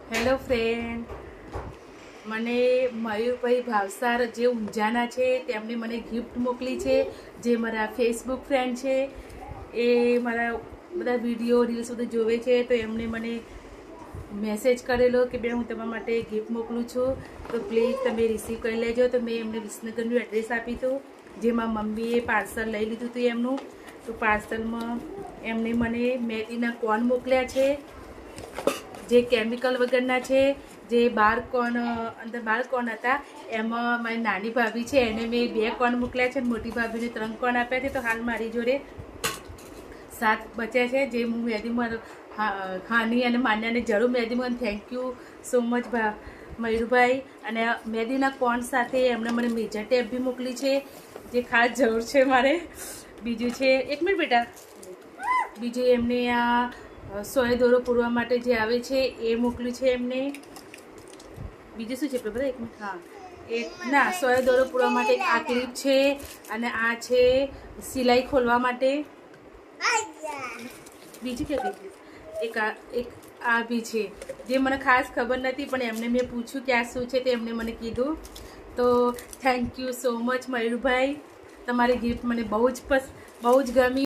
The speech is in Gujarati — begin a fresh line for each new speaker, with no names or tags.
હેલો ફ્રેન્ડ, મને મયુરભાઈ ભાવસાર જે ઊંઝાના છે તેમણે મને ગિફ્ટ મોકલી છે. જે મારા ફેસબુક ફ્રેન્ડ છે એ મારા બધા વિડીયો રીલ્સ બધું જોવે છે, તો એમણે મને મેસેજ કરેલો કે બેન હું તમારા માટે ગિફ્ટ મોકલું છું, તો પ્લીઝ તમે રિસીવ કરી લેજો. તો મેં એમને વિસનગરનું એડ્રેસ આપ્યું હતું, જેમાં મમ્મીએ પાર્સલ લઈ લીધું હતું એમનું. તો પાર્સલમાં એમણે મને મહેંદીના કોન મોકલ્યા છે, જે કેમિકલ વગરના છે. જે 12 કોન અંદર 12 કોન હતા, એમાં મારી નાની ભાભી છે એને મેં 2 કોન મોકલ્યા છે, મોટી ભાભીને 3 કોન આપ્યા છે. તો હાલ મારી જોડે 7 બચ્યા છે, જે હું મહેંદીમાં હાની અને માન્યાને જરૂર મહેંદીમાં. થેન્ક યુ સો મચ મયુરભાઈ. અને મહેંદીના કોન સાથે એમણે મને મેજર ટેપ બી મોકલી છે, જે ખાસ જરૂર છે મારે. બીજું છે, 1 મિનિટ બેટા, બીજું એમને આ સોય દોરો પૂરવા માટે જે આવે છે એ મોકલ્યું છે એમને. બીજું શું છે બધા? 1 મિનિટ. હા, એક ના, સોય દોરો પૂરવા માટે આ ક્લિપ છે, અને આ છે સિલાઈ ખોલવા માટે. બીજું કે એક આ બી છે, જે મને ખાસ ખબર નથી, પણ એમને મેં પૂછ્યું કે આ શું છે, તો એમને મને કીધું. તો થેન્ક યુ સો મચ મયુરભાઈ, તમારી ગિફ્ટ મને બહુ જ ગમી.